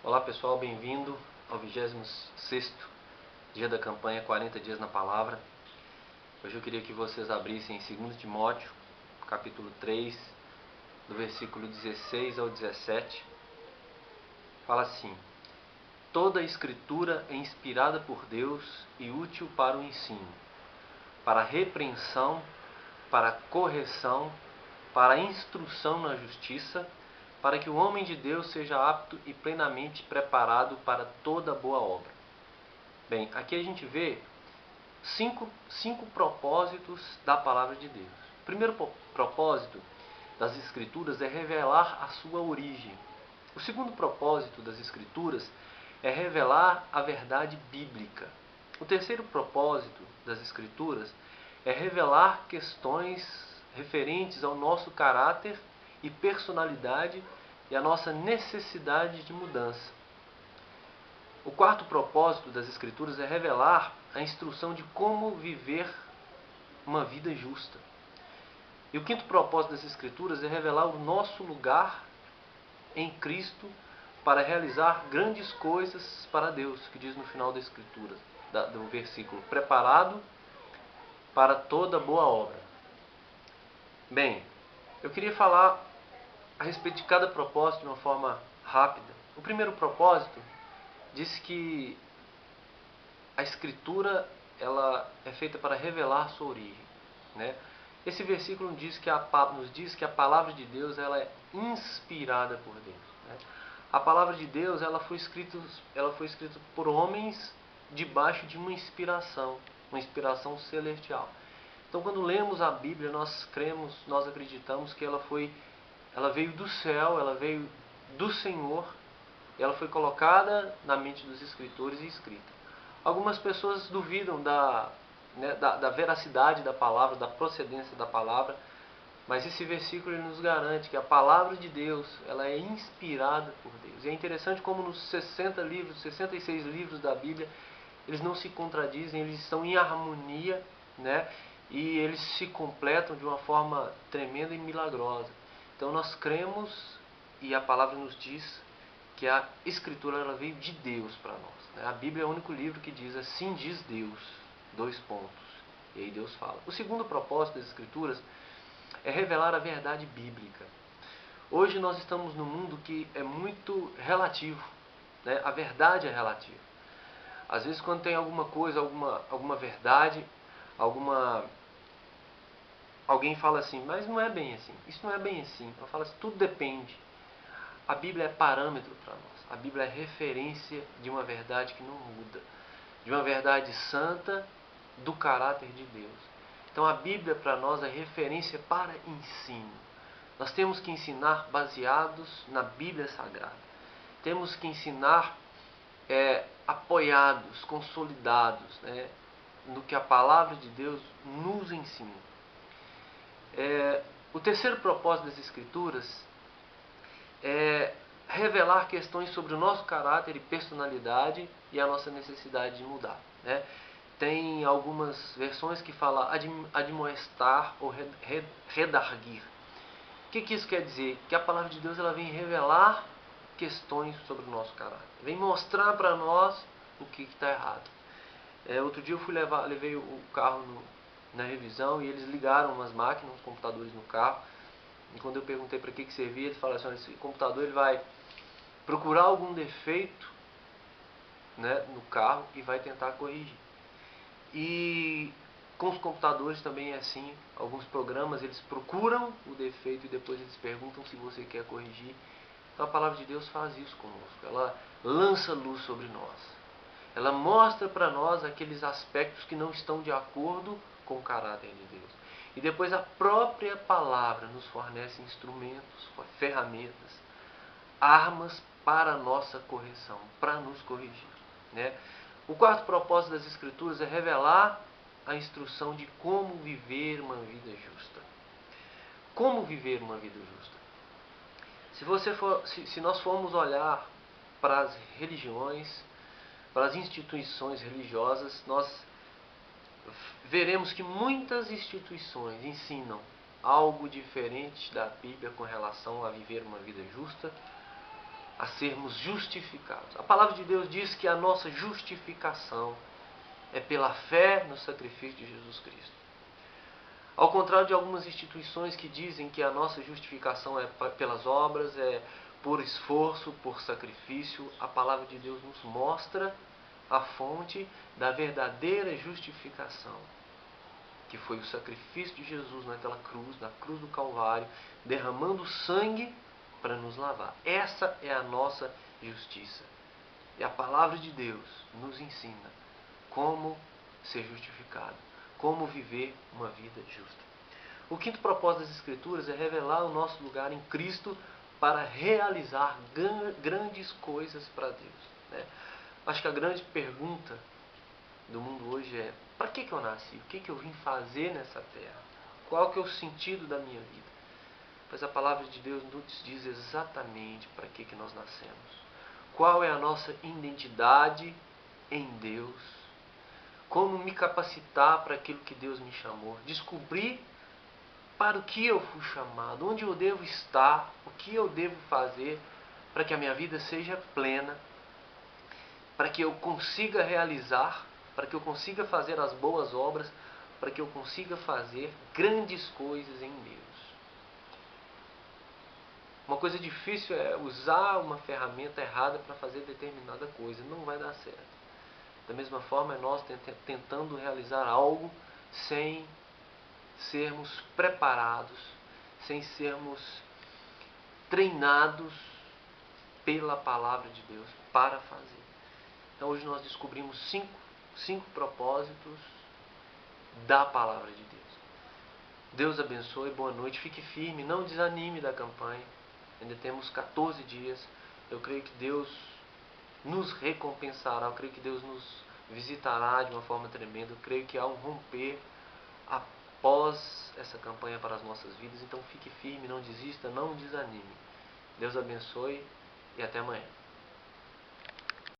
Olá pessoal, bem-vindo ao 26º dia da campanha 40 dias na palavra. Hoje eu queria que vocês abrissem em 2 Timóteo, capítulo 3, do versículo 16 ao 17. Fala assim: toda a escritura é inspirada por Deus e útil para o ensino, para a repreensão, para a correção, para a instrução na justiça, para que o homem de Deus seja apto e plenamente preparado para toda boa obra. Bem, aqui a gente vê cinco propósitos da palavra de Deus. O primeiro propósito das Escrituras é revelar a sua origem. O segundo propósito das Escrituras é revelar a verdade bíblica. O terceiro propósito das Escrituras é revelar questões referentes ao nosso caráter e personalidade e a nossa necessidade de mudança. O quarto propósito das Escrituras é revelar a instrução de como viver uma vida justa. E o quinto propósito das Escrituras é revelar o nosso lugar em Cristo para realizar grandes coisas para Deus, que diz no final da Escritura, do versículo, preparado para toda boa obra. Bem, eu queria falar a respeito de cada propósito de uma forma rápida. O primeiro propósito diz que a Escritura ela é feita para revelar sua origem, né? Esse versículo nos diz que a palavra de Deus ela é inspirada por Deus, né? A palavra de Deus ela foi escrita por homens debaixo de uma inspiração celestial. Então, quando lemos a Bíblia, nós acreditamos que ela veio do céu, ela veio do Senhor, e ela foi colocada na mente dos escritores e escrita. Algumas pessoas duvidam da veracidade da palavra, da procedência da palavra, mas esse versículo ele nos garante que a palavra de Deus ela é inspirada por Deus. E é interessante como nos 66 livros da Bíblia, eles não se contradizem, eles estão em harmonia, né? E eles se completam de uma forma tremenda e milagrosa. Então nós cremos e a palavra nos diz que a Escritura ela veio de Deus para nós, né? A Bíblia é o único livro que diz assim diz Deus, dois pontos. E aí Deus fala. O segundo propósito das Escrituras é revelar a verdade bíblica. Hoje nós estamos num mundo que é muito relativo, né? A verdade é relativa. Às vezes quando tem alguma coisa, alguma verdade, alguém fala assim, mas não é bem assim, isso não é bem assim. Eu falo assim, tudo depende. A Bíblia é parâmetro para nós. A Bíblia é referência de uma verdade que não muda, de uma verdade santa do caráter de Deus. Então a Bíblia para nós é referência para ensino. Nós temos que ensinar baseados na Bíblia Sagrada. Temos que ensinar apoiados, consolidados, né, no que a palavra de Deus nos ensina. O terceiro propósito das Escrituras é revelar questões sobre o nosso caráter e personalidade e a nossa necessidade de mudar, né? Tem algumas versões que falam admoestar ou redarguir. O que isso quer dizer? Que a palavra de Deus ela vem revelar questões sobre o nosso caráter, vem mostrar para nós o que está errado. Outro dia eu levei o carro na revisão e eles ligaram umas máquinas, uns computadores no carro. E quando eu perguntei para que servia, eles falaram assim, esse computador ele vai procurar algum defeito, né, no carro e vai tentar corrigir. E com os computadores também é assim, alguns programas eles procuram o defeito e depois eles perguntam se você quer corrigir. Então a palavra de Deus faz isso conosco, ela lança luz sobre nós. Ela mostra para nós aqueles aspectos que não estão de acordo com o caráter de Deus. E depois a própria palavra nos fornece instrumentos, ferramentas, armas para a nossa correção, para nos corrigir, né? O quarto propósito das Escrituras é revelar a instrução de como viver uma vida justa. Como viver uma vida justa? Se nós formos olhar para as religiões, para as instituições religiosas, nós veremos que muitas instituições ensinam algo diferente da Bíblia com relação a viver uma vida justa, a sermos justificados. A palavra de Deus diz que a nossa justificação é pela fé no sacrifício de Jesus Cristo. Ao contrário de algumas instituições que dizem que a nossa justificação é pelas obras, é por esforço, por sacrifício, a palavra de Deus nos mostra a fonte da verdadeira justificação, que foi o sacrifício de Jesus naquela cruz, na cruz do Calvário, derramando sangue para nos lavar. Essa é a nossa justiça. E a palavra de Deus nos ensina como ser justificado, como viver uma vida justa. O quinto propósito das Escrituras é revelar o nosso lugar em Cristo para realizar grandes coisas para Deus, né? Acho que a grande pergunta do mundo hoje é: para que eu nasci? O que eu vim fazer nessa terra? Qual que é o sentido da minha vida? Pois a palavra de Deus nos diz exatamente para que nós nascemos. Qual é a nossa identidade em Deus? Como me capacitar para aquilo que Deus me chamou? Descobrir para o que eu fui chamado, onde eu devo estar, o que eu devo fazer para que a minha vida seja plena, para que eu consiga realizar, para que eu consiga fazer as boas obras, para que eu consiga fazer grandes coisas em Deus. Uma coisa difícil é usar uma ferramenta errada para fazer determinada coisa, não vai dar certo. Da mesma forma, é nós tentando realizar algo sem sermos preparados, sem sermos treinados pela palavra de Deus para fazer. Então hoje nós descobrimos cinco propósitos da palavra de Deus. Deus abençoe, boa noite, fique firme, não desanime da campanha. Ainda temos 14 dias. Eu creio que Deus nos recompensará, eu creio que Deus nos visitará de uma forma tremenda. Eu creio que há um romper após essa campanha para as nossas vidas. Então fique firme, não desista, não desanime. Deus abençoe e até amanhã.